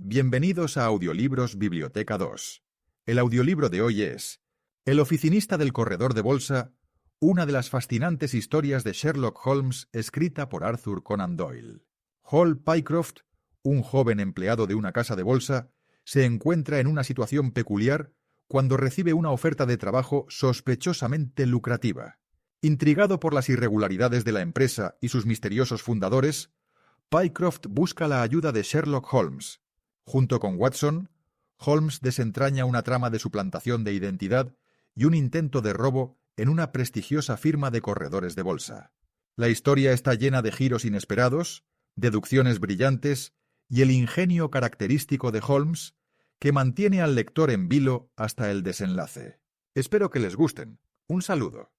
Bienvenidos a Audiolibros Biblioteca 2. El audiolibro de hoy es El oficinista del corredor de bolsa, una de las fascinantes historias de Sherlock Holmes escrita por Arthur Conan Doyle. Hall Pycroft, un joven empleado de una casa de bolsa, se encuentra en una situación peculiar cuando recibe una oferta de trabajo sospechosamente lucrativa. Intrigado por las irregularidades de la empresa y sus misteriosos fundadores, Pycroft busca la ayuda de Sherlock Holmes. Junto con Watson, Holmes desentraña una trama de suplantación de identidad y un intento de robo en una prestigiosa firma de corredores de bolsa. La historia está llena de giros inesperados, deducciones brillantes y el ingenio característico de Holmes, que mantiene al lector en vilo hasta el desenlace. Espero que les gusten. Un saludo.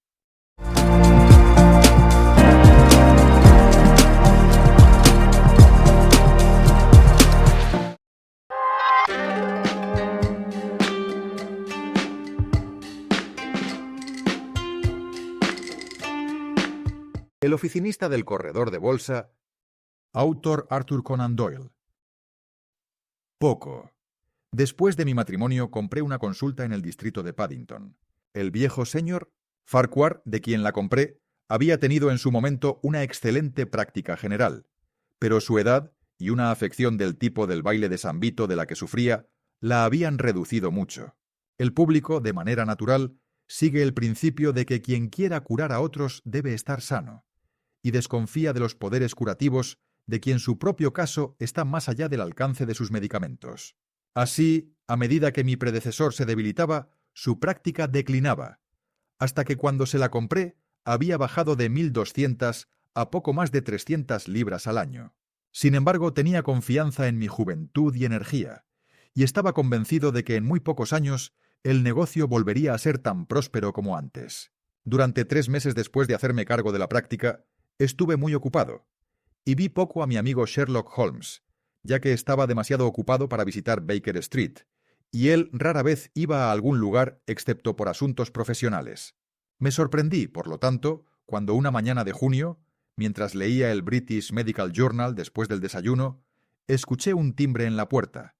El oficinista del corredor de bolsa, autor Arthur Conan Doyle. Poco. Después de mi matrimonio compré una consulta en el distrito de Paddington. El viejo señor Farquhar, de quien la compré, había tenido en su momento una excelente práctica general, pero su edad y una afección del tipo del baile de San Vito de la que sufría la habían reducido mucho. El público, de manera natural, sigue el principio de que quien quiera curar a otros debe estar sano, y desconfía de los poderes curativos de quien su propio caso está más allá del alcance de sus medicamentos. Así, a medida que mi predecesor se debilitaba, su práctica declinaba, hasta que cuando se la compré había bajado de 1.200 a poco más de 300 libras al año. Sin embargo, tenía confianza en mi juventud y energía, y estaba convencido de que en muy pocos años el negocio volvería a ser tan próspero como antes. Durante 3 meses después de hacerme cargo de la práctica, estuve muy ocupado, y vi poco a mi amigo Sherlock Holmes, ya que estaba demasiado ocupado para visitar Baker Street, y él rara vez iba a algún lugar excepto por asuntos profesionales. Me sorprendí, por lo tanto, cuando una mañana de junio, mientras leía el British Medical Journal después del desayuno, escuché un timbre en la puerta,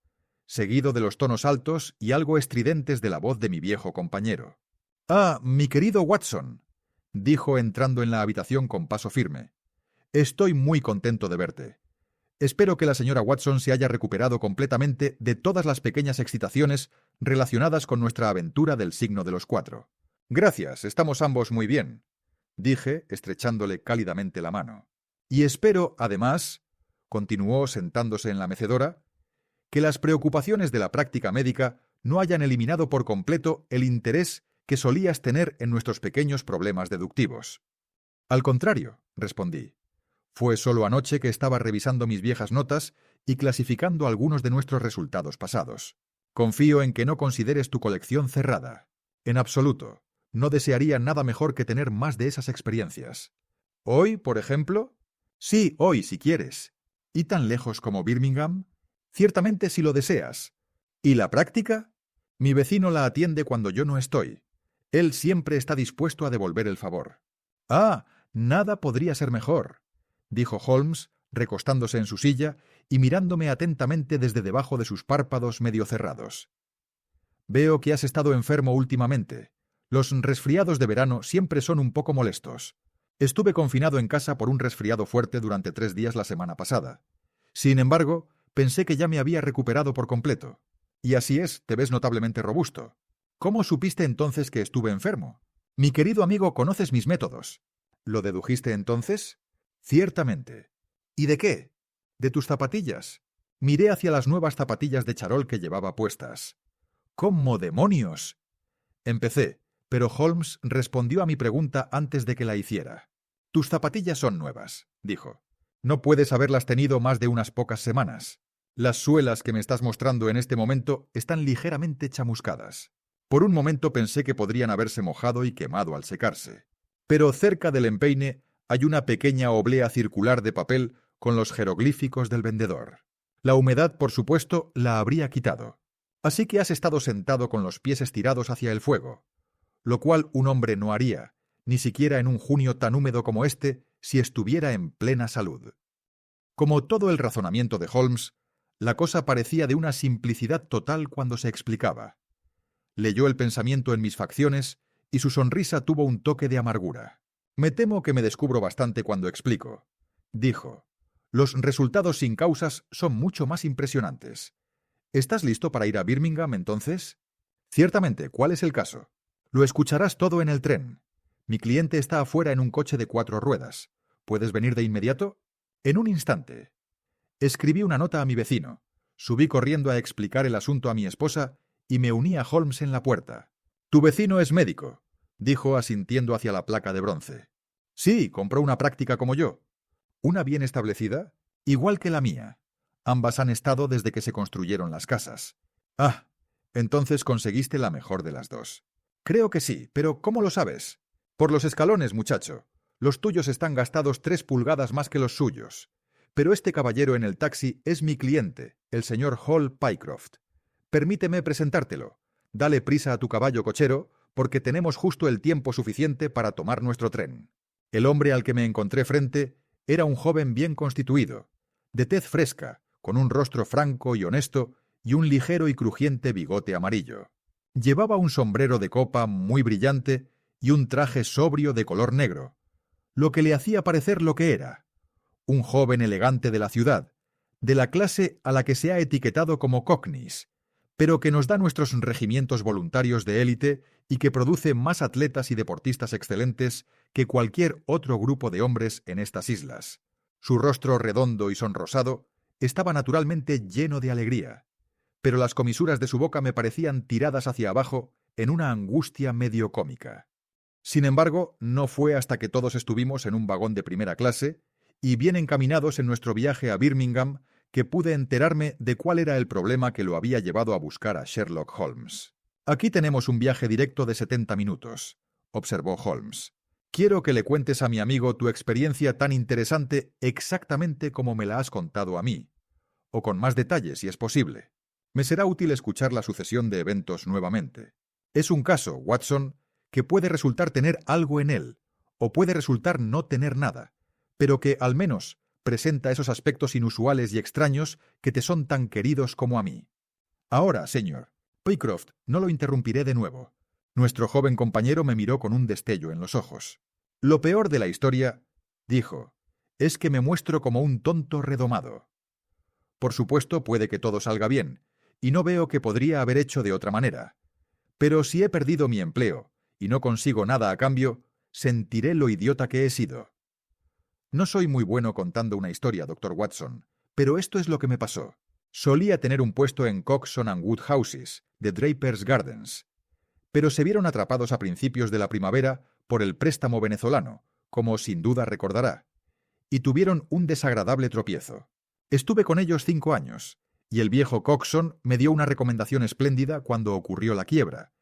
seguido de los tonos altos y algo estridentes de la voz de mi viejo compañero. «Ah, mi querido Watson», dijo entrando en la habitación con paso firme. «Estoy muy contento de verte. Espero que la señora Watson se haya recuperado completamente de todas las pequeñas excitaciones relacionadas con nuestra aventura del signo de los 4. Gracias, estamos ambos muy bien», dije, estrechándole cálidamente la mano. «Y espero, además», continuó sentándose en la mecedora, «que las preocupaciones de la práctica médica no hayan eliminado por completo el interés que solías tener en nuestros pequeños problemas deductivos». «Al contrario», respondí. «Fue solo anoche que estaba revisando mis viejas notas y clasificando algunos de nuestros resultados pasados. Confío en que no consideres tu colección cerrada. En absoluto. No desearía nada mejor que tener más de esas experiencias. ¿Hoy, por ejemplo?» «Sí, hoy, si quieres». «¿Y tan lejos como Birmingham?» «Ciertamente, si lo deseas». «¿Y la práctica?» «Mi vecino la atiende cuando yo no estoy. Él siempre está dispuesto a devolver el favor». «Ah, nada podría ser mejor», dijo Holmes, recostándose en su silla y mirándome atentamente desde debajo de sus párpados medio cerrados. «Veo que has estado enfermo últimamente. Los resfriados de verano siempre son un poco molestos. Estuve confinado en casa por un resfriado fuerte durante 3 días la semana pasada. Sin embargo, pensé que ya me había recuperado por completo. Y así es, te ves notablemente robusto. ¿Cómo supiste entonces que estuve enfermo? Mi querido amigo, conoces mis métodos». «¿Lo dedujiste entonces?» «Ciertamente». «¿Y de qué?» «De tus zapatillas». Miré hacia las nuevas zapatillas de charol que llevaba puestas. «¡Cómo demonios!». Empecé, pero Holmes respondió a mi pregunta antes de que la hiciera. «Tus zapatillas son nuevas», dijo. «No puedes haberlas tenido más de unas pocas semanas. Las suelas que me estás mostrando en este momento están ligeramente chamuscadas. Por un momento pensé que podrían haberse mojado y quemado al secarse. Pero cerca del empeine hay una pequeña oblea circular de papel con los jeroglíficos del vendedor. La humedad, por supuesto, la habría quitado. Así que has estado sentado con los pies estirados hacia el fuego, lo cual un hombre no haría, ni siquiera en un junio tan húmedo como este, si estuviera en plena salud». Como todo el razonamiento de Holmes, La cosa parecía de una simplicidad total cuando se explicaba. Leyó el pensamiento en mis facciones y su sonrisa tuvo un toque de amargura. Me temo que me descubro bastante cuando explico. Dijo, los resultados sin causas son mucho más impresionantes. ¿Estás listo para ir a Birmingham, entonces? Ciertamente, ¿cuál es el caso? Lo escucharás todo en el tren. Mi cliente está afuera en un coche de 4 ruedas. ¿Puedes venir de inmediato? En un instante. Escribí una nota a mi vecino. Subí corriendo a explicar el asunto a mi esposa y me uní a Holmes en la puerta. «Tu vecino es médico», dijo asintiendo hacia la placa de bronce. «Sí, compró una práctica como yo». «¿Una bien establecida?» «Igual que la mía. Ambas han estado desde que se construyeron las casas». «Ah, entonces conseguiste la mejor de las dos». «Creo que sí, pero ¿cómo lo sabes?» «Por los escalones, muchacho. Los tuyos están gastados 3 pulgadas más que los suyos. Pero este caballero en el taxi es mi cliente, el señor Hall Pycroft. Permíteme presentártelo. Dale prisa a tu caballo cochero, porque tenemos justo el tiempo suficiente para tomar nuestro tren». El hombre al que me encontré frente era un joven bien constituido, de tez fresca, con un rostro franco y honesto y un ligero y crujiente bigote amarillo. Llevaba un sombrero de copa muy brillante y un traje sobrio de color negro, lo que le hacía parecer lo que era, un joven elegante de la ciudad, de la clase a la que se ha etiquetado como cockneys, pero que nos da nuestros regimientos voluntarios de élite y que produce más atletas y deportistas excelentes que cualquier otro grupo de hombres en estas islas. Su rostro redondo y sonrosado estaba naturalmente lleno de alegría, pero las comisuras de su boca me parecían tiradas hacia abajo en una angustia medio cómica. Sin embargo, no fue hasta que todos estuvimos en un vagón de primera clase y bien encaminados en nuestro viaje a Birmingham que pude enterarme de cuál era el problema que lo había llevado a buscar a Sherlock Holmes. «Aquí tenemos un viaje directo de 70 minutos», observó Holmes. «Quiero que le cuentes a mi amigo tu experiencia tan interesante exactamente como me la has contado a mí, o con más detalles si es posible. Me será útil escuchar la sucesión de eventos nuevamente. Es un caso, Watson, que puede resultar tener algo en él, o puede resultar no tener nada, pero que, al menos, presenta esos aspectos inusuales y extraños que te son tan queridos como a mí. Ahora, señor Pycroft, no lo interrumpiré de nuevo». Nuestro joven compañero me miró con un destello en los ojos. «Lo peor de la historia», dijo, «es que me muestro como un tonto redomado. Por supuesto, puede que todo salga bien, y no veo que podría haber hecho de otra manera. Pero si he perdido mi empleo y no consigo nada a cambio, sentiré lo idiota que he sido. No soy muy bueno contando una historia, Dr. Watson, pero esto es lo que me pasó. Solía tener un puesto en Coxon and Wood Houses, de Draper's Gardens, pero se vieron atrapados a principios de la primavera por el préstamo venezolano, como sin duda recordará, y tuvieron un desagradable tropiezo. Estuve con ellos 5 años, y el viejo Coxon me dio una recomendación espléndida cuando ocurrió la quiebra.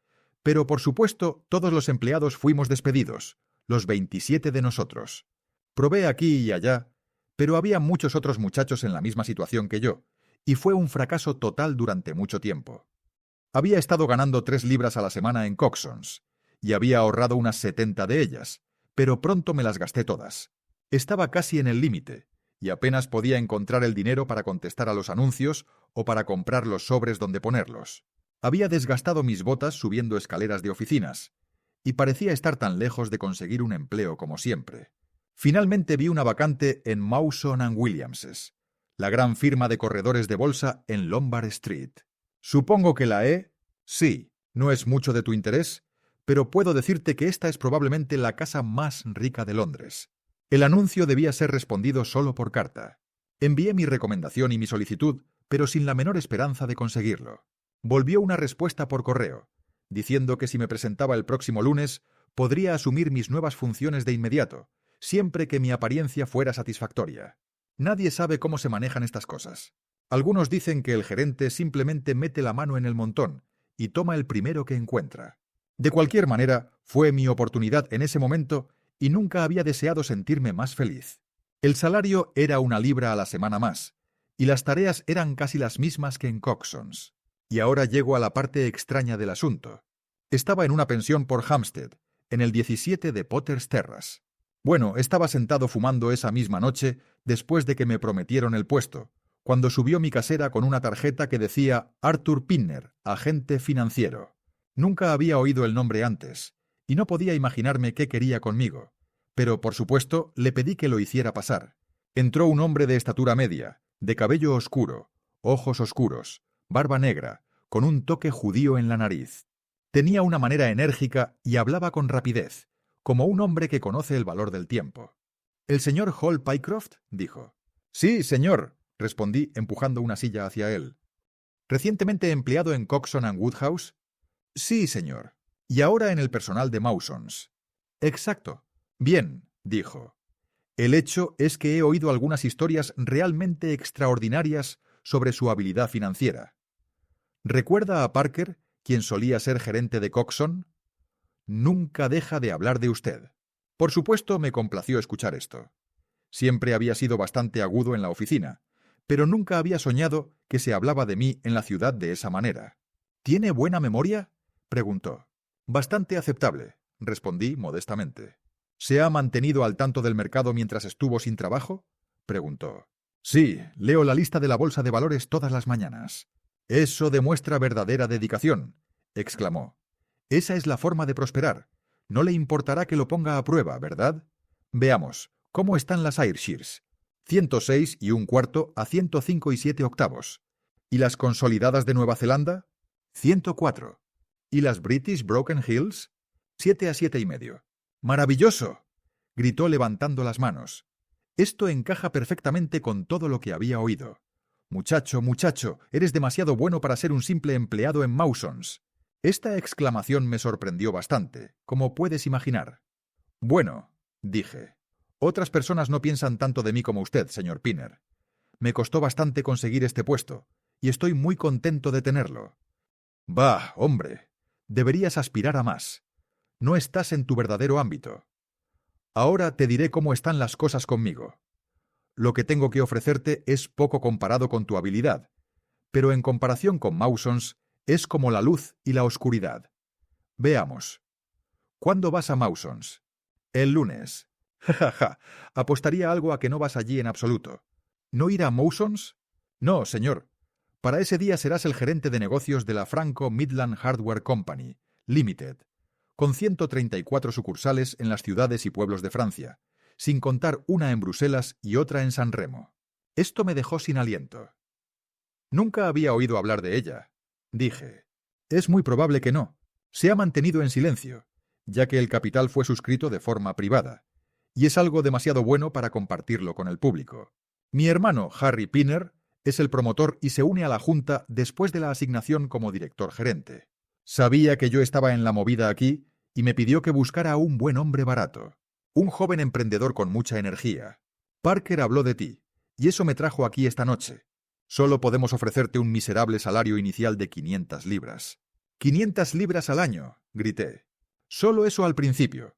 Pero, por supuesto, todos los empleados fuimos despedidos, los 27 de nosotros. Probé aquí y allá, pero había muchos otros muchachos en la misma situación que yo, y fue un fracaso total durante mucho tiempo. Había estado ganando 3 libras a la semana en Coxons, y había ahorrado unas 70 de ellas, pero pronto me las gasté todas. Estaba casi en el límite, y apenas podía encontrar el dinero para contestar a los anuncios o para comprar los sobres donde ponerlos. Había desgastado mis botas subiendo escaleras de oficinas, y parecía estar tan lejos de conseguir un empleo como siempre. Finalmente vi una vacante en Mawson & Williamses, la gran firma de corredores de bolsa en Lombard Street. Supongo que la he... Sí, no es mucho de tu interés, pero puedo decirte que esta es probablemente la casa más rica de Londres. El anuncio debía ser respondido solo por carta. Envié mi recomendación y mi solicitud, pero sin la menor esperanza de conseguirlo. Volvió una respuesta por correo, diciendo que si me presentaba el próximo lunes, podría asumir mis nuevas funciones de inmediato, siempre que mi apariencia fuera satisfactoria. Nadie sabe cómo se manejan estas cosas. Algunos dicen que el gerente simplemente mete la mano en el montón y toma el primero que encuentra. De cualquier manera, fue mi oportunidad en ese momento y nunca había deseado sentirme más feliz. El salario era 1 libra a la semana más, y las tareas eran casi las mismas que en Coxons. Y ahora llego a la parte extraña del asunto. Estaba en una pensión por Hampstead, en el 17 de Potter's Terrace. Bueno, estaba sentado fumando esa misma noche, después de que me prometieron el puesto, cuando subió mi casera con una tarjeta que decía Arthur Pinner, agente financiero. Nunca había oído el nombre antes, y no podía imaginarme qué quería conmigo, pero por supuesto le pedí que lo hiciera pasar. Entró un hombre de estatura media, de cabello oscuro, ojos oscuros, barba negra, con un toque judío en la nariz. Tenía una manera enérgica y hablaba con rapidez, como un hombre que conoce el valor del tiempo. «¿El señor Hall Pycroft?», dijo. «Sí, señor», respondí empujando una silla hacia él. «¿Recientemente empleado en Coxon & Woodhouse?» «Sí, señor. Y ahora en el personal de Mawsons». «Exacto». «Bien», dijo. «El hecho es que he oído algunas historias realmente extraordinarias sobre su habilidad financiera. ¿Recuerda a Parker, quien solía ser gerente de Coxon? Nunca deja de hablar de usted». Por supuesto, me complació escuchar esto. Siempre había sido bastante agudo en la oficina, pero nunca había soñado que se hablaba de mí en la ciudad de esa manera. «¿Tiene buena memoria?», preguntó. «Bastante aceptable», respondí modestamente. «¿Se ha mantenido al tanto del mercado mientras estuvo sin trabajo?», preguntó. «Sí, leo la lista de la bolsa de valores todas las mañanas». «Eso demuestra verdadera dedicación», exclamó. «Esa es la forma de prosperar. No le importará que lo ponga a prueba, ¿verdad? Veamos, ¿cómo están las Ayrshires? 106 1/4 a 105 7/8. ¿Y las consolidadas de Nueva Zelanda? 104. ¿Y las British Broken Hills? 7 a 7,5. ¡Maravilloso!», gritó levantando las manos. Esto encaja perfectamente con todo lo que había oído. «Muchacho, muchacho, eres demasiado bueno para ser un simple empleado en Mawsons». Esta exclamación me sorprendió bastante, como puedes imaginar. «Bueno», dije, «otras personas no piensan tanto de mí como usted, señor Pinner. Me costó bastante conseguir este puesto, y estoy muy contento de tenerlo». «Bah, hombre, deberías aspirar a más. No estás en tu verdadero ámbito. Ahora te diré cómo están las cosas conmigo. Lo que tengo que ofrecerte es poco comparado con tu habilidad, pero en comparación con Mawsons, es como la luz y la oscuridad. Veamos. ¿Cuándo vas a Mawsons? El lunes. Ja, ja, apostaría algo a que no vas allí en absoluto. ¿No ir a Mawsons? No, señor. Para ese día serás el gerente de negocios de la Franco Midland Hardware Company, Limited, con 134 sucursales en las ciudades y pueblos de Francia, sin contar una en Bruselas y otra en San Remo. Esto me dejó sin aliento. Nunca había oído hablar de ella. Dije, es muy probable que no. Se ha mantenido en silencio, ya que el capital fue suscrito de forma privada, y es algo demasiado bueno para compartirlo con el público. Mi hermano, Harry Pinner, es el promotor y se une a la junta después de la asignación como director gerente. Sabía que yo estaba en la movida aquí y me pidió que buscara a un buen hombre barato, un joven emprendedor con mucha energía. Parker habló de ti, y eso me trajo aquí esta noche. Solo podemos ofrecerte un miserable salario inicial de 500 libras. «¡500 libras al año!», grité. «Solo eso al principio.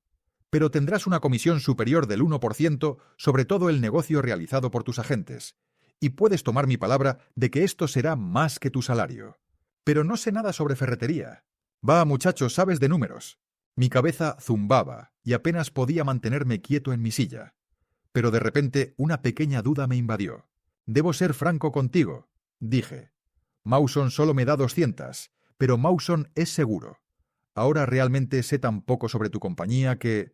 Pero tendrás una comisión superior del 1% sobre todo el negocio realizado por tus agentes, y puedes tomar mi palabra de que esto será más que tu salario. Pero no sé nada sobre ferretería». «Va, muchacho, sabes de números». Mi cabeza zumbaba y apenas podía mantenerme quieto en mi silla. Pero de repente una pequeña duda me invadió. «Debo ser franco contigo», dije. «Mawson solo me da 200, pero Mawson es seguro. Ahora realmente sé tan poco sobre tu compañía que...»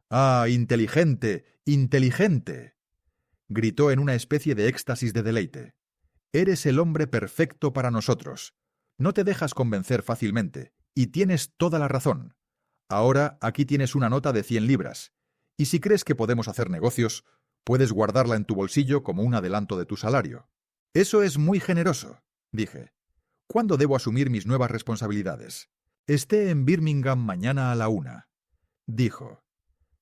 «¡Ah, inteligente! ¡Inteligente!», gritó en una especie de éxtasis de deleite. «Eres el hombre perfecto para nosotros. No te dejas convencer fácilmente, y tienes toda la razón. Ahora aquí tienes una nota de 100 libras, y si crees que podemos hacer negocios, puedes guardarla en tu bolsillo como un adelanto de tu salario». «Eso es muy generoso», dije. «¿Cuándo debo asumir mis nuevas responsabilidades?» «Esté en Birmingham mañana a la 1», dijo.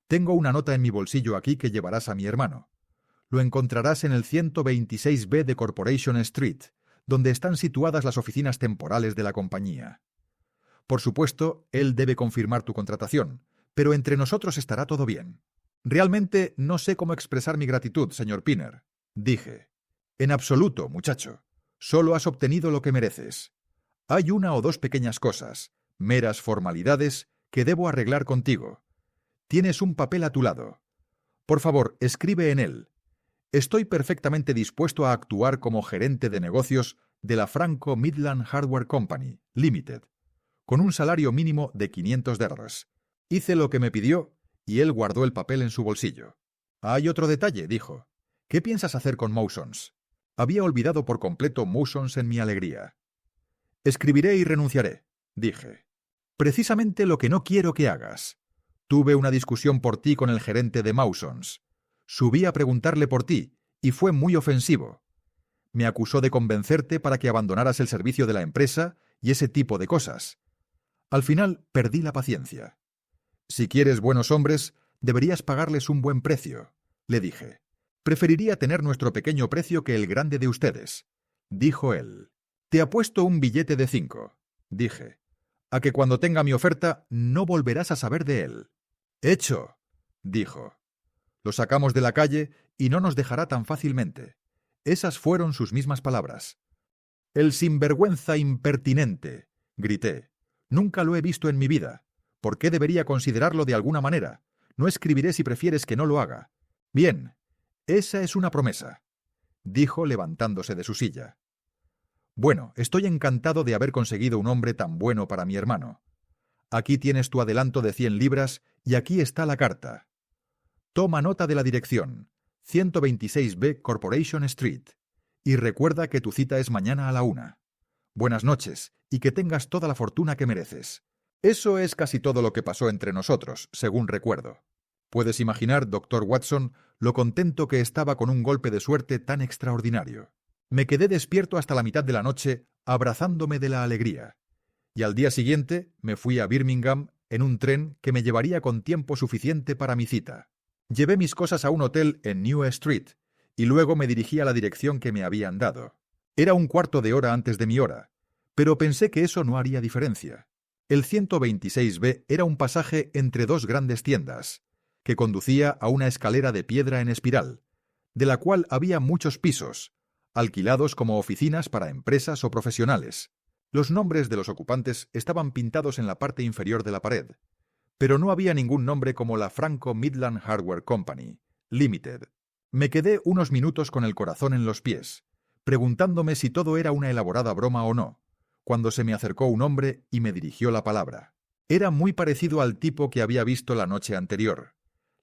«Tengo una nota en mi bolsillo aquí que llevarás a mi hermano. Lo encontrarás en el 126B de Corporation Street, donde están situadas las oficinas temporales de la compañía. Por supuesto, él debe confirmar tu contratación, pero entre nosotros estará todo bien». «Realmente no sé cómo expresar mi gratitud, señor Pinner», dije. «En absoluto, muchacho. Solo has obtenido lo que mereces. Hay una o dos pequeñas cosas, meras formalidades, que debo arreglar contigo. Tienes un papel a tu lado. Por favor, escribe en él. Estoy perfectamente dispuesto a actuar como gerente de negocios de la Franco Midland Hardware Company, Limited, con un salario mínimo de $500. Hice lo que me pidió y él guardó el papel en su bolsillo. Hay otro detalle, dijo. ¿Qué piensas hacer con Mawsons? Había olvidado por completo Mawsons en mi alegría. Escribiré y renunciaré, dije. Precisamente lo que no quiero que hagas. Tuve una discusión por ti con el gerente de Mawsons. Subí a preguntarle por ti y fue muy ofensivo. Me acusó de convencerte para que abandonaras el servicio de la empresa y ese tipo de cosas. Al final perdí la paciencia. Si quieres buenos hombres, deberías pagarles un buen precio, le dije. Preferiría tener nuestro pequeño precio que el grande de ustedes, dijo él. Te apuesto un billete de 5, dije, a que cuando tenga mi oferta no volverás a saber de él. Hecho, dijo. Lo sacamos de la calle y no nos dejará tan fácilmente. Esas fueron sus mismas palabras. El sinvergüenza impertinente, grité. Nunca lo he visto en mi vida. ¿Por qué debería considerarlo de alguna manera? No escribiré si prefieres que no lo haga. Bien, esa es una promesa, dijo levantándose de su silla. Bueno, estoy encantado de haber conseguido un hombre tan bueno para mi hermano. Aquí tienes tu adelanto de 100 libras y aquí está la carta. Toma nota de la dirección, 126B Corporation Street, y recuerda que tu cita es mañana a la 1. Buenas noches, y que tengas toda la fortuna que mereces. Eso es casi todo lo que pasó entre nosotros, según recuerdo. Puedes imaginar, Dr. Watson, lo contento que estaba con un golpe de suerte tan extraordinario. Me quedé despierto hasta la mitad de la noche, abrazándome de la alegría. Y al día siguiente me fui a Birmingham en un tren que me llevaría con tiempo suficiente para mi cita. Llevé mis cosas a un hotel en New Street y luego me dirigí a la dirección que me habían dado. Era un cuarto de hora antes de mi hora, pero pensé que eso no haría diferencia. El 126B era un pasaje entre dos grandes tiendas, que conducía a una escalera de piedra en espiral, de la cual había muchos pisos, alquilados como oficinas para empresas o profesionales. Los nombres de los ocupantes estaban pintados en la parte inferior de la pared, pero no había ningún nombre como la Franco Midland Hardware Company, Limited. Me quedé unos minutos con el corazón en los pies, preguntándome si todo era una elaborada broma o no, cuando se me acercó un hombre y me dirigió la palabra. Era muy parecido al tipo que había visto la noche anterior.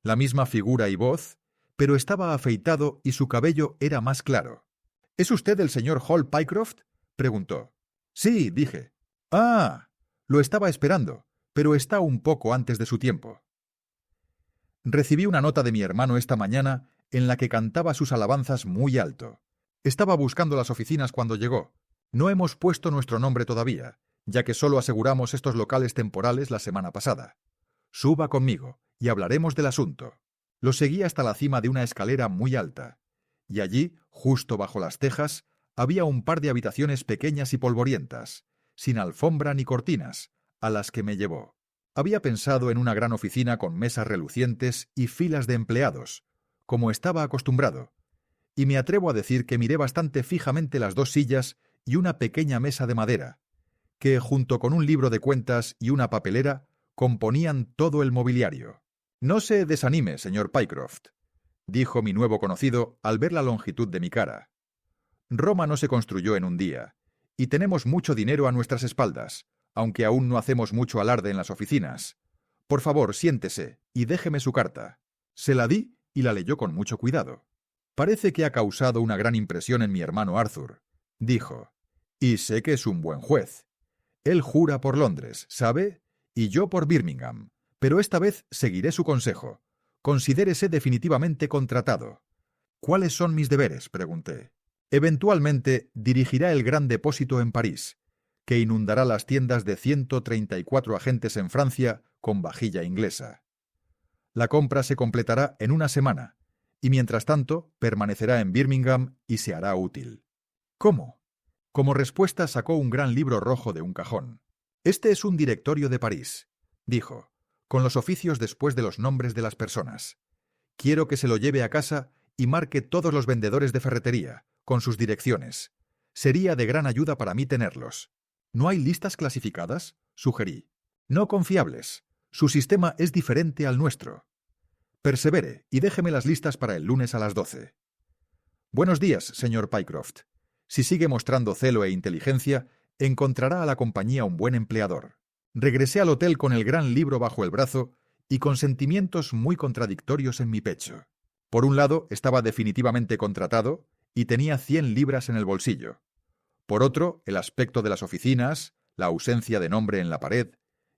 La misma figura y voz, pero estaba afeitado y su cabello era más claro. ¿Es usted el señor Hall Pycroft?, preguntó. Sí, dije. Ah, lo estaba esperando, pero está un poco antes de su tiempo. Recibí una nota de mi hermano esta mañana en la que cantaba sus alabanzas muy alto. Estaba buscando las oficinas cuando llegó. No hemos puesto nuestro nombre todavía, ya que solo aseguramos estos locales temporales la semana pasada. Suba conmigo y hablaremos del asunto. Lo seguí hasta la cima de una escalera muy alta, y allí, justo bajo las tejas, había un par de habitaciones pequeñas y polvorientas, sin alfombra ni cortinas, a las que me llevó. Había pensado en una gran oficina con mesas relucientes y filas de empleados, como estaba acostumbrado, y me atrevo a decir que miré bastante fijamente las dos sillas y una pequeña mesa de madera, que, junto con un libro de cuentas y una papelera, componían todo el mobiliario. No se desanime, señor Pycroft, dijo mi nuevo conocido al ver la longitud de mi cara. Roma no se construyó en un día, y tenemos mucho dinero a nuestras espaldas, aunque aún no hacemos mucho alarde en las oficinas. Por favor, siéntese y déjeme su carta. Se la di y la leyó con mucho cuidado. Parece que ha causado una gran impresión en mi hermano Arthur, dijo, y sé que es un buen juez. Él jura por Londres, ¿sabe? Y yo por Birmingham, pero esta vez seguiré su consejo. Considérese definitivamente contratado. ¿Cuáles son mis deberes?, pregunté. Eventualmente dirigirá el gran depósito en París, que inundará las tiendas de 134 agentes en Francia con vajilla inglesa. La compra se completará en una semana, y mientras tanto permanecerá en Birmingham y se hará útil. ¿Cómo? Como respuesta sacó un gran libro rojo de un cajón. Este es un directorio de París, dijo, con los oficios después de los nombres de las personas. Quiero que se lo lleve a casa y marque todos los vendedores de ferretería, con sus direcciones. Sería de gran ayuda para mí tenerlos. ¿No hay listas clasificadas?, sugerí. No confiables. Su sistema es diferente al nuestro. Persevere y déjeme las listas para el lunes a las 12. Buenos días, señor Pycroft. Si sigue mostrando celo e inteligencia, encontrará a la compañía un buen empleador. Regresé al hotel con el gran libro bajo el brazo y con sentimientos muy contradictorios en mi pecho. Por un lado, estaba definitivamente contratado y tenía 100 libras en el bolsillo. Por otro, el aspecto de las oficinas, la ausencia de nombre en la pared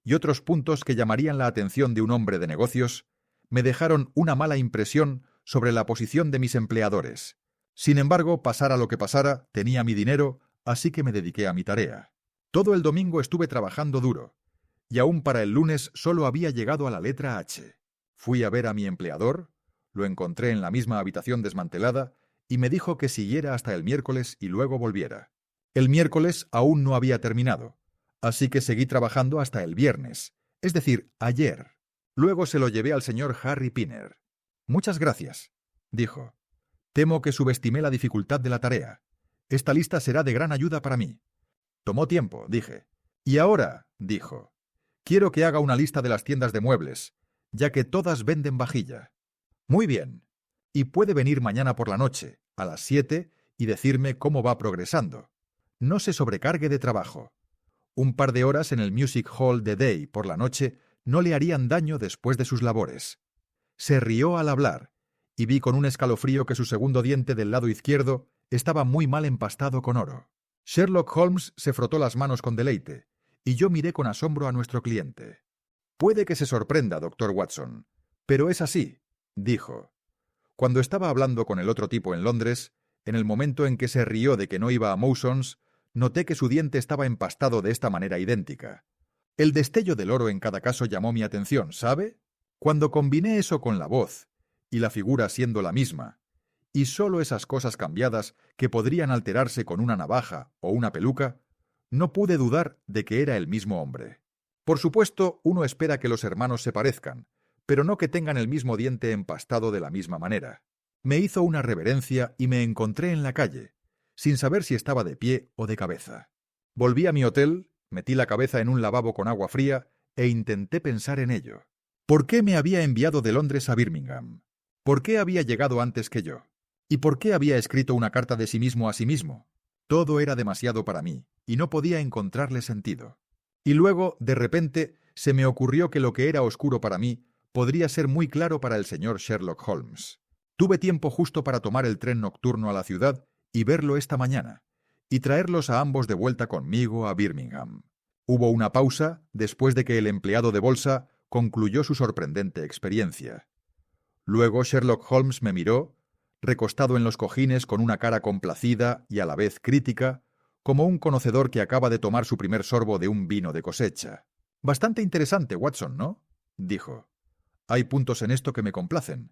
y otros puntos que llamarían la atención de un hombre de negocios me dejaron una mala impresión sobre la posición de mis empleadores. Sin embargo, pasara lo que pasara, tenía mi dinero, así que me dediqué a mi tarea. Todo el domingo estuve trabajando duro, y aún para el lunes solo había llegado a la letra H. Fui a ver a mi empleador, lo encontré en la misma habitación desmantelada, y me dijo que siguiera hasta el miércoles y luego volviera. El miércoles aún no había terminado, así que seguí trabajando hasta el viernes, es decir, ayer. Luego se lo llevé al señor Harry Pinner. «Muchas gracias», dijo. «Temo que subestimé la dificultad de la tarea. Esta lista será de gran ayuda para mí». Tomó tiempo, dije. «Y ahora», dijo, «quiero que haga una lista de las tiendas de muebles, ya que todas venden vajilla». «Muy bien. Y puede venir mañana por la noche, a las 7, y decirme cómo va progresando. No se sobrecargue de trabajo. Un par de horas en el Music Hall de Day por la noche no le harían daño después de sus labores». Se rió al hablar, y vi con un escalofrío que su segundo diente del lado izquierdo estaba muy mal empastado con oro. Sherlock Holmes se frotó las manos con deleite, y yo miré con asombro a nuestro cliente. «Puede que se sorprenda, doctor Watson, pero es así», dijo. Cuando estaba hablando con el otro tipo en Londres, en el momento en que se rió de que no iba a Mawson's, noté que su diente estaba empastado de esta manera idéntica. El destello del oro en cada caso llamó mi atención, ¿sabe? Cuando combiné eso con la voz, y la figura siendo la misma, y solo esas cosas cambiadas que podrían alterarse con una navaja o una peluca, no pude dudar de que era el mismo hombre. Por supuesto, uno espera que los hermanos se parezcan, pero no que tengan el mismo diente empastado de la misma manera. Me hizo una reverencia y me encontré en la calle, sin saber si estaba de pie o de cabeza. Volví a mi hotel, metí la cabeza en un lavabo con agua fría e intenté pensar en ello. ¿Por qué me había enviado de Londres a Birmingham? ¿Por qué había llegado antes que yo? ¿Y por qué había escrito una carta de sí mismo a sí mismo? Todo era demasiado para mí, y no podía encontrarle sentido. Y luego, de repente, se me ocurrió que lo que era oscuro para mí podría ser muy claro para el señor Sherlock Holmes. Tuve tiempo justo para tomar el tren nocturno a la ciudad y verlo esta mañana, y traerlos a ambos de vuelta conmigo a Birmingham. Hubo una pausa después de que el empleado de bolsa concluyó su sorprendente experiencia. Luego Sherlock Holmes me miró, recostado en los cojines con una cara complacida y a la vez crítica, como un conocedor que acaba de tomar su primer sorbo de un vino de cosecha. «Bastante interesante, Watson, ¿no?», dijo. «Hay puntos en esto que me complacen.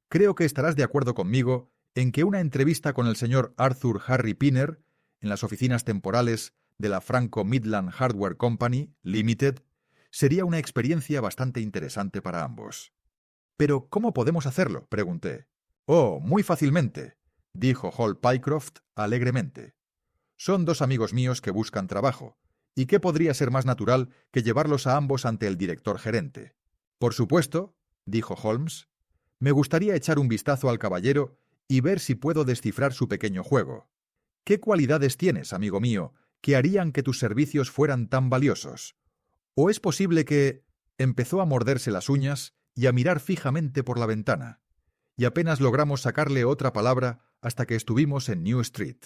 Creo que estarás de acuerdo conmigo en que una entrevista con el señor Arthur Harry Pinner en las oficinas temporales de la Franco Midland Hardware Company, Limited, sería una experiencia bastante interesante para ambos». «¿Pero cómo podemos hacerlo?», pregunté. «Oh, muy fácilmente», dijo Hall Pycroft alegremente. «Son dos amigos míos que buscan trabajo, y qué podría ser más natural que llevarlos a ambos ante el director gerente». «Por supuesto», dijo Holmes, «me gustaría echar un vistazo al caballero y ver si puedo descifrar su pequeño juego. ¿Qué cualidades tienes, amigo mío, que harían que tus servicios fueran tan valiosos? ¿O es posible que...?» Empezó a morderse las uñas y a mirar fijamente por la ventana, y apenas logramos sacarle otra palabra hasta que estuvimos en New Street.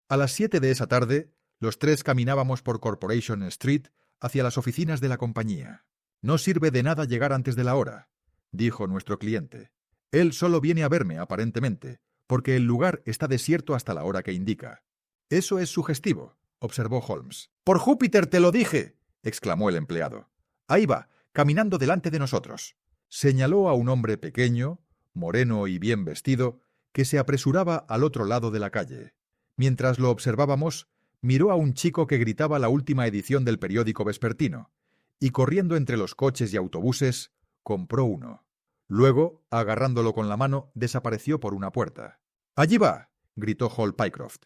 A las 7 de esa tarde, los tres caminábamos por Corporation Street hacia las oficinas de la compañía. «No sirve de nada llegar antes de la hora», dijo nuestro cliente. «Él solo viene a verme, aparentemente, porque el lugar está desierto hasta la hora que indica». «Eso es sugestivo», observó Holmes. «¡Por Júpiter, te lo dije!», exclamó el empleado. «Ahí va, caminando delante de nosotros». Señaló a un hombre pequeño, moreno y bien vestido, que se apresuraba al otro lado de la calle. Mientras lo observábamos, miró a un chico que gritaba la última edición del periódico vespertino, y corriendo entre los coches y autobuses, compró uno. Luego, agarrándolo con la mano, desapareció por una puerta. «Allí va», gritó Hall Pycroft.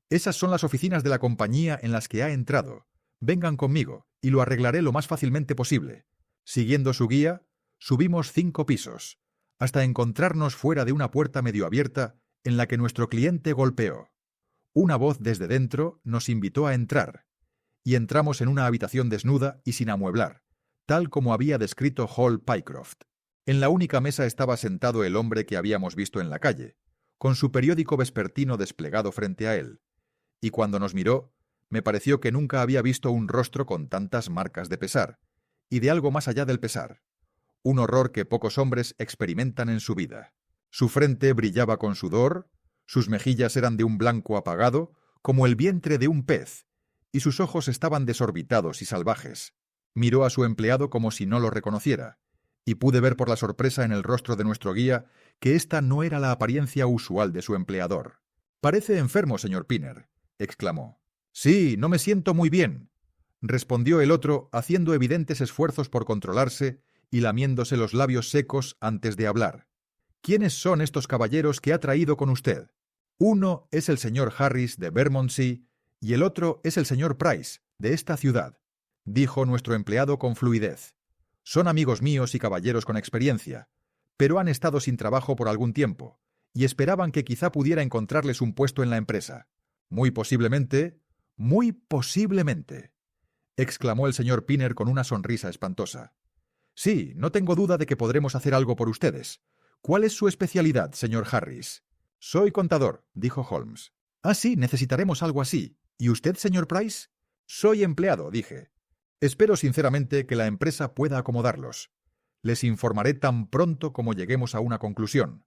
«Esas son las oficinas de la compañía en las que ha entrado. Vengan conmigo, y lo arreglaré lo más fácilmente posible». Siguiendo su guía, subimos 5 pisos, hasta encontrarnos fuera de una puerta medio abierta en la que nuestro cliente golpeó. Una voz desde dentro nos invitó a entrar, y entramos en una habitación desnuda y sin amueblar, tal como había descrito Hall Pycroft. En la única mesa estaba sentado el hombre que habíamos visto en la calle, con su periódico vespertino desplegado frente a él, y cuando nos miró, me pareció que nunca había visto un rostro con tantas marcas de pesar, y de algo más allá del pesar, un horror que pocos hombres experimentan en su vida. Su frente brillaba con sudor, sus mejillas eran de un blanco apagado, como el vientre de un pez, y sus ojos estaban desorbitados y salvajes. Miró a su empleado como si no lo reconociera, y pude ver por la sorpresa en el rostro de nuestro guía que esta no era la apariencia usual de su empleador. «Parece enfermo, señor Pinner», exclamó. «Sí, no me siento muy bien», respondió el otro, haciendo evidentes esfuerzos por controlarse y lamiéndose los labios secos antes de hablar. «¿Quiénes son estos caballeros que ha traído con usted?» «Uno es el señor Harris de Bermondsey y el otro es el señor Price, de esta ciudad», dijo nuestro empleado con fluidez. «Son amigos míos y caballeros con experiencia, pero han estado sin trabajo por algún tiempo, y esperaban que quizá pudiera encontrarles un puesto en la empresa. Muy posiblemente, exclamó el señor Pinner con una sonrisa espantosa. «Sí, no tengo duda de que podremos hacer algo por ustedes. ¿Cuál es su especialidad, señor Harris?» «Soy contador», dijo Holmes. «Ah, sí, necesitaremos algo así. ¿Y usted, señor Price?» «Soy empleado», dije. «Espero sinceramente que la empresa pueda acomodarlos. Les informaré tan pronto como lleguemos a una conclusión.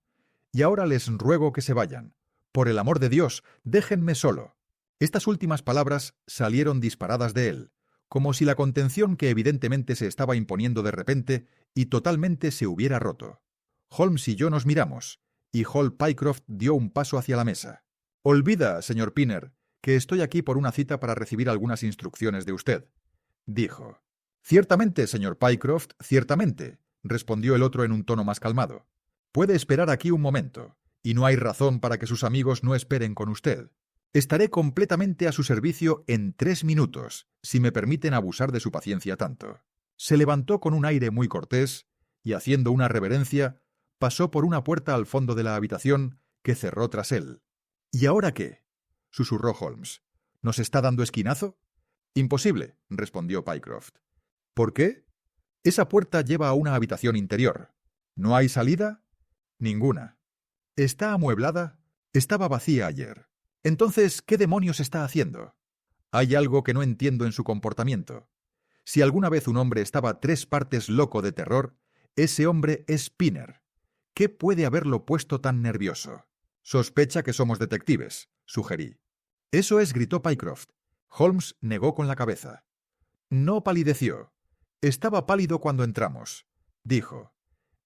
Y ahora les ruego que se vayan. Por el amor de Dios, déjenme solo». Estas últimas palabras salieron disparadas de él, como si la contención que evidentemente se estaba imponiendo de repente y totalmente se hubiera roto. Holmes y yo nos miramos, y Hall Pycroft dio un paso hacia la mesa. «Olvida, señor Pinner, que estoy aquí por una cita para recibir algunas instrucciones de usted», dijo. «Ciertamente, señor Pycroft, ciertamente», respondió el otro en un tono más calmado. «Puede esperar aquí un momento, y no hay razón para que sus amigos no esperen con usted. Estaré completamente a su servicio en 3 minutos, si me permiten abusar de su paciencia tanto». Se levantó con un aire muy cortés y, haciendo una reverencia, pasó por una puerta al fondo de la habitación que cerró tras él. «¿Y ahora qué?», susurró Holmes. «¿Nos está dando esquinazo?» «Imposible», respondió Pycroft. «¿Por qué?» «Esa puerta lleva a una habitación interior. ¿No hay salida?» «Ninguna». «¿Está amueblada?» «Estaba vacía ayer». «Entonces, ¿qué demonios está haciendo?» «Hay algo que no entiendo en su comportamiento. Si alguna vez un hombre estaba 3 partes loco de terror, ese hombre es Pinner. ¿Qué puede haberlo puesto tan nervioso?» «Sospecha que somos detectives», sugerí. «Eso es», gritó Pycroft. Holmes negó con la cabeza. «No palideció. Estaba pálido cuando entramos», dijo.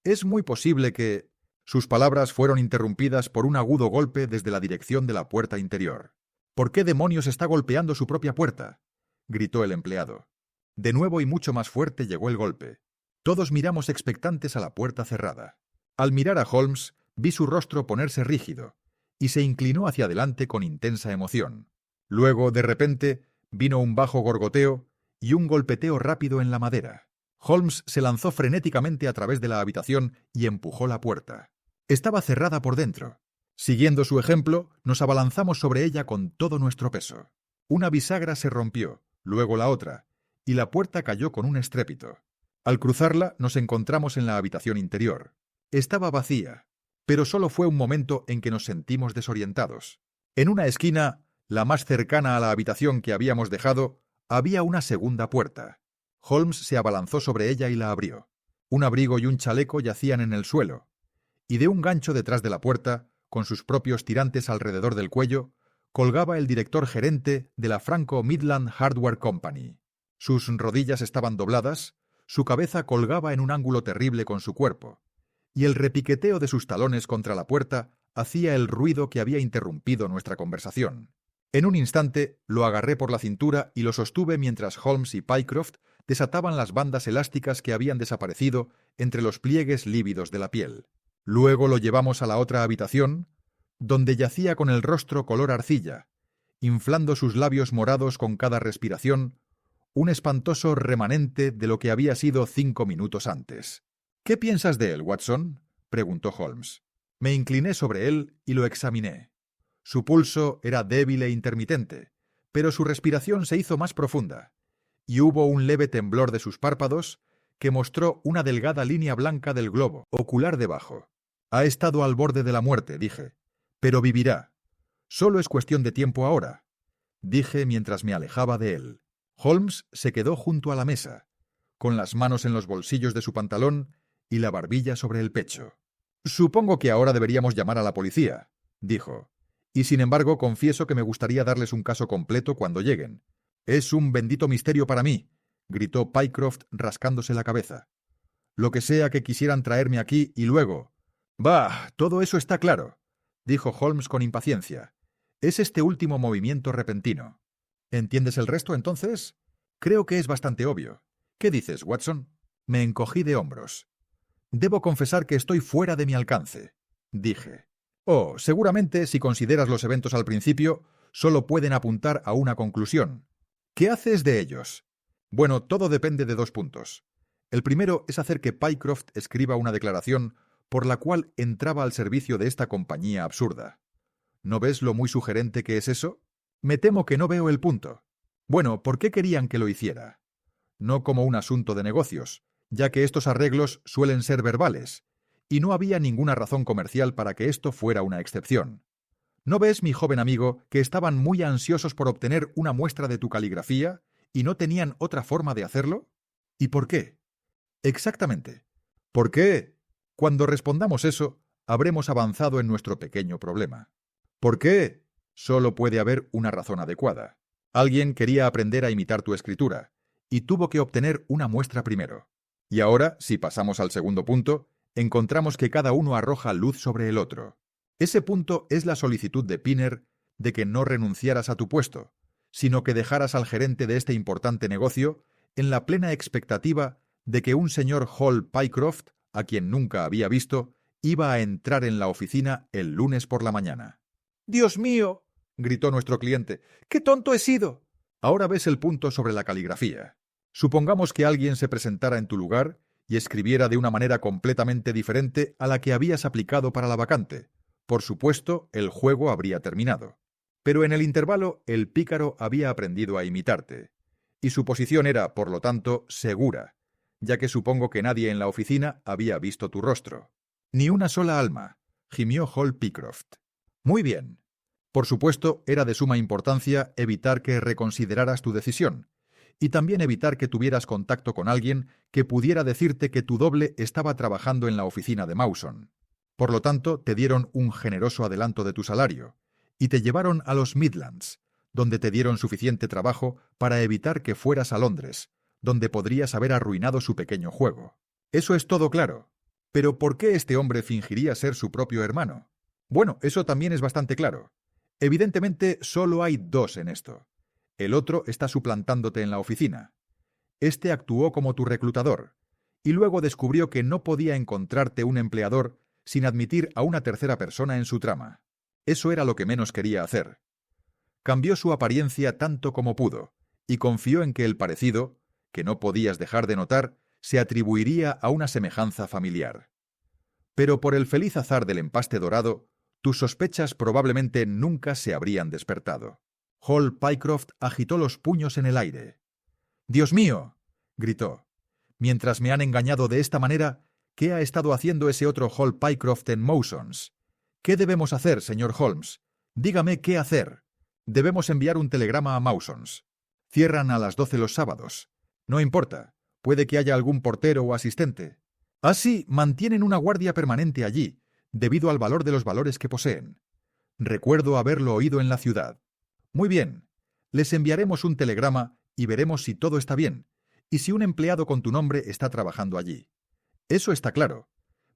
«Es muy posible que...» Sus palabras fueron interrumpidas por un agudo golpe desde la dirección de la puerta interior. «¿Por qué demonios está golpeando su propia puerta?», gritó el empleado. De nuevo y mucho más fuerte llegó el golpe. Todos miramos expectantes a la puerta cerrada. Al mirar a Holmes, vi su rostro ponerse rígido, y se inclinó hacia adelante con intensa emoción. Luego, de repente, vino un bajo gorgoteo y un golpeteo rápido en la madera. Holmes se lanzó frenéticamente a través de la habitación y empujó la puerta. Estaba cerrada por dentro. Siguiendo su ejemplo, nos abalanzamos sobre ella con todo nuestro peso. Una bisagra se rompió, luego la otra, y la puerta cayó con un estrépito. Al cruzarla, nos encontramos en la habitación interior. Estaba vacía, pero solo fue un momento en que nos sentimos desorientados. En una esquina, la más cercana a la habitación que habíamos dejado, había una segunda puerta. Holmes se abalanzó sobre ella y la abrió. Un abrigo y un chaleco yacían en el suelo, y de un gancho detrás de la puerta, con sus propios tirantes alrededor del cuello, colgaba el director gerente de la Franco Midland Hardware Company. Sus rodillas estaban dobladas, su cabeza colgaba en un ángulo terrible con su cuerpo, y el repiqueteo de sus talones contra la puerta hacía el ruido que había interrumpido nuestra conversación. En un instante lo agarré por la cintura y lo sostuve mientras Holmes y Pycroft desataban las bandas elásticas que habían desaparecido entre los pliegues lívidos de la piel. Luego lo llevamos a la otra habitación, donde yacía con el rostro color arcilla, inflando sus labios morados con cada respiración, un espantoso remanente de lo que había sido 5 minutos antes. «¿Qué piensas de él, Watson?», preguntó Holmes. Me incliné sobre él y lo examiné. Su pulso era débil e intermitente, pero su respiración se hizo más profunda, y hubo un leve temblor de sus párpados que mostró una delgada línea blanca del globo ocular debajo. Ha estado al borde de la muerte, dije, pero vivirá. Solo es cuestión de tiempo ahora, dije mientras me alejaba de él. Holmes se quedó junto a la mesa, con las manos en los bolsillos de su pantalón y la barbilla sobre el pecho. Supongo que ahora deberíamos llamar a la policía, dijo, y sin embargo confieso que me gustaría darles un caso completo cuando lleguen. Es un bendito misterio para mí, gritó Pycroft rascándose la cabeza. Lo que sea que quisieran traerme aquí y luego... Bah, todo eso está claro, dijo Holmes con impaciencia. Es este último movimiento repentino. ¿Entiendes el resto, entonces? Creo que es bastante obvio. ¿Qué dices, Watson? Me encogí de hombros. Debo confesar que estoy fuera de mi alcance, dije. Oh, seguramente, si consideras los eventos al principio, solo pueden apuntar a una conclusión. ¿Qué haces de ellos? Bueno, todo depende de 2 puntos. El primero es hacer que Pycroft escriba una declaración por la cual entraba al servicio de esta compañía absurda. ¿No ves lo muy sugerente que es eso? Me temo que no veo el punto. Bueno, ¿por qué querían que lo hiciera? No como un asunto de negocios, ya que estos arreglos suelen ser verbales, y no había ninguna razón comercial para que esto fuera una excepción. ¿No ves, mi joven amigo, que estaban muy ansiosos por obtener una muestra de tu caligrafía y no tenían otra forma de hacerlo? ¿Y por qué? Exactamente. ¿Por qué? Cuando respondamos eso, habremos avanzado en nuestro pequeño problema. ¿Por qué? Solo puede haber una razón adecuada. Alguien quería aprender a imitar tu escritura, y tuvo que obtener una muestra primero. Y ahora, si pasamos al segundo punto, encontramos que cada uno arroja luz sobre el otro. Ese punto es la solicitud de Pinner de que no renunciaras a tu puesto, sino que dejaras al gerente de este importante negocio en la plena expectativa de que un señor Hall Pycroft, a quien nunca había visto, iba a entrar en la oficina el lunes por la mañana. «¡Dios mío!», gritó nuestro cliente. «¡Qué tonto he sido!». Ahora ves el punto sobre la caligrafía. Supongamos que alguien se presentara en tu lugar y escribiera de una manera completamente diferente a la que habías aplicado para la vacante. Por supuesto, el juego habría terminado. Pero en el intervalo, el pícaro había aprendido a imitarte. Y su posición era, por lo tanto, segura, ya que supongo que nadie en la oficina había visto tu rostro. Ni una sola alma, gimió Hall Pycroft. Muy bien. Por supuesto, era de suma importancia evitar que reconsideraras tu decisión, y también evitar que tuvieras contacto con alguien que pudiera decirte que tu doble estaba trabajando en la oficina de Mawson. Por lo tanto, te dieron un generoso adelanto de tu salario, y te llevaron a los Midlands, donde te dieron suficiente trabajo para evitar que fueras a Londres, donde podrías haber arruinado su pequeño juego. Eso es todo claro. Pero ¿por qué este hombre fingiría ser su propio hermano? Bueno, eso también es bastante claro. Evidentemente, solo hay 2 en esto. El otro está suplantándote en la oficina. Este actuó como tu reclutador, y luego descubrió que no podía encontrarte un empleador sin admitir a una tercera persona en su trama. Eso era lo que menos quería hacer. Cambió su apariencia tanto como pudo, y confió en que el parecido, que no podías dejar de notar, se atribuiría a una semejanza familiar. Pero por el feliz azar del empaste dorado, tus sospechas probablemente nunca se habrían despertado. Hall Pycroft agitó los puños en el aire. «¡Dios mío!», gritó. «Mientras me han engañado de esta manera, ¿qué ha estado haciendo ese otro Hall Pycroft en Mawson's? ¿Qué debemos hacer, señor Holmes? Dígame qué hacer. Debemos enviar un telegrama a Mawson's. Cierran a las 12 los sábados. No importa, puede que haya algún portero o asistente. Así, mantienen una guardia permanente allí, debido al valor de los valores que poseen. Recuerdo haberlo oído en la ciudad. Muy bien, les enviaremos un telegrama y veremos si todo está bien, y si un empleado con tu nombre está trabajando allí. Eso está claro.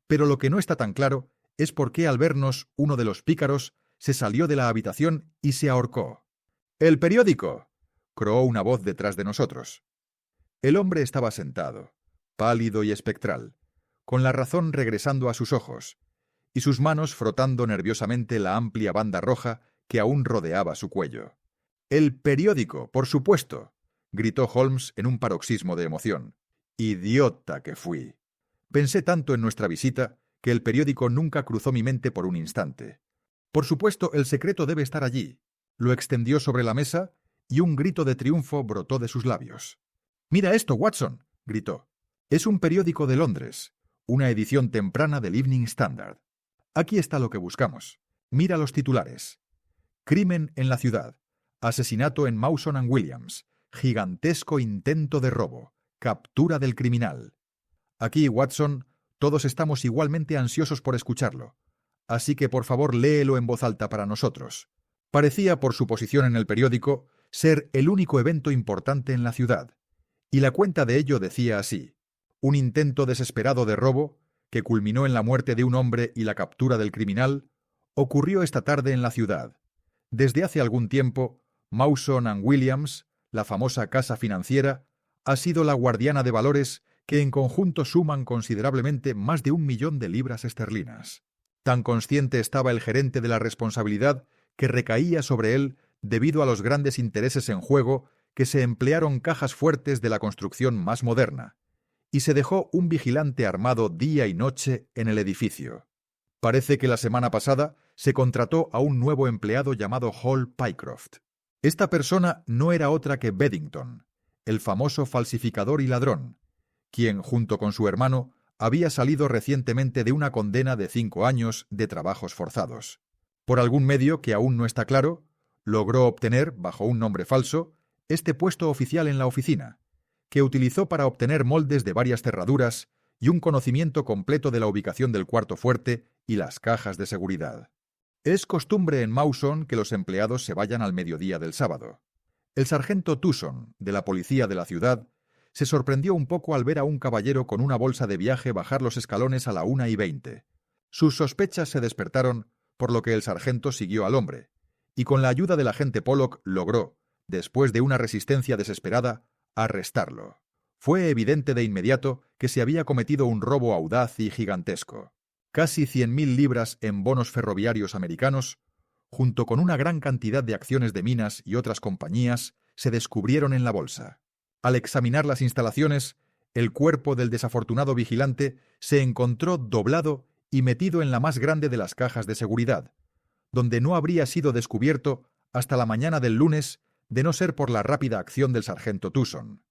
Pero lo que no está tan claro es por qué al vernos uno de los pícaros se salió de la habitación y se ahorcó. «¡El periódico!», croó una voz detrás de nosotros. El hombre estaba sentado, pálido y espectral, con la razón regresando a sus ojos, y sus manos frotando nerviosamente la amplia banda roja que aún rodeaba su cuello. «¡El periódico, por supuesto!», gritó Holmes en un paroxismo de emoción. «¡Idiota que fui!». Pensé tanto en nuestra visita que el periódico nunca cruzó mi mente por un instante. Por supuesto, el secreto debe estar allí. Lo extendió sobre la mesa y un grito de triunfo brotó de sus labios. «¡Mira esto, Watson!», gritó. «Es un periódico de Londres, una edición temprana del Evening Standard. Aquí está lo que buscamos. Mira los titulares. Crimen en la ciudad. Asesinato en Mawson and Williams. Gigantesco intento de robo. Captura del criminal». Aquí, Watson, todos estamos igualmente ansiosos por escucharlo. Así que por favor léelo en voz alta para nosotros. Parecía, por su posición en el periódico, ser el único evento importante en la ciudad. Y la cuenta de ello decía así: un intento desesperado de robo, que culminó en la muerte de un hombre y la captura del criminal, ocurrió esta tarde en la ciudad. Desde hace algún tiempo, Mawson and Williams, la famosa casa financiera, ha sido la guardiana de valores que en conjunto suman considerablemente más de 1.000.000 de libras esterlinas. Tan consciente estaba el gerente de la responsabilidad que recaía sobre él debido a los grandes intereses en juego que se emplearon cajas fuertes de la construcción más moderna, y se dejó un vigilante armado día y noche en el edificio. Parece que la semana pasada se contrató a un nuevo empleado llamado Hall Pycroft. Esta persona no era otra que Beddington, el famoso falsificador y ladrón, quien, junto con su hermano, había salido recientemente de una condena de 5 años de trabajos forzados. Por algún medio que aún no está claro, logró obtener, bajo un nombre falso, este puesto oficial en la oficina, que utilizó para obtener moldes de varias cerraduras y un conocimiento completo de la ubicación del cuarto fuerte y las cajas de seguridad. Es costumbre en Mawson que los empleados se vayan al mediodía del sábado. El sargento Tucson, de la policía de la ciudad, se sorprendió un poco al ver a un caballero con una bolsa de viaje bajar los escalones a la 1:20. Sus sospechas se despertaron, por lo que el sargento siguió al hombre, y con la ayuda del agente Pollock logró, después de una resistencia desesperada, arrestarlo. Fue evidente de inmediato que se había cometido un robo audaz y gigantesco. Casi 100.000 libras en bonos ferroviarios americanos, junto con una gran cantidad de acciones de minas y otras compañías, se descubrieron en la bolsa. Al examinar las instalaciones, el cuerpo del desafortunado vigilante se encontró doblado y metido en la más grande de las cajas de seguridad, donde no habría sido descubierto hasta la mañana del lunes, de no ser por la rápida acción del sargento Tucson.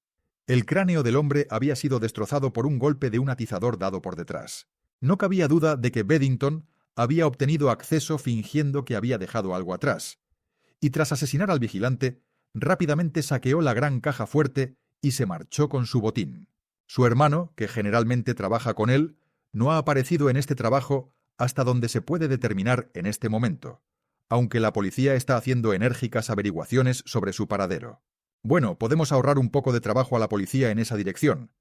El cráneo del hombre había sido destrozado por un golpe de un atizador dado por detrás. No cabía duda de que Beddington había obtenido acceso fingiendo que había dejado algo atrás, y tras asesinar al vigilante, rápidamente saqueó la gran caja fuerte y se marchó con su botín. Su hermano, que generalmente trabaja con él, no ha aparecido en este trabajo hasta donde se puede determinar en este momento, aunque la policía está haciendo enérgicas averiguaciones sobre su paradero. «Bueno, podemos ahorrar un poco de trabajo a la policía en esa dirección»,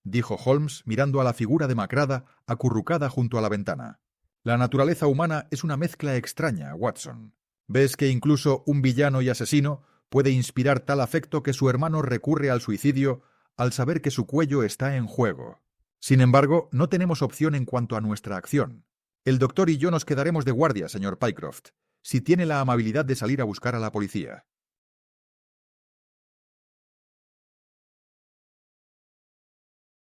dijo Holmes mirando a la figura demacrada acurrucada junto a la ventana. «La naturaleza humana es una mezcla extraña, Watson. Ves que incluso un villano y asesino puede inspirar tal afecto que su hermano recurre al suicidio al saber que su cuello está en juego. Sin embargo, no tenemos opción en cuanto a nuestra acción. El doctor y yo nos quedaremos de guardia, señor Pycroft, si tiene la amabilidad de salir a buscar a la policía».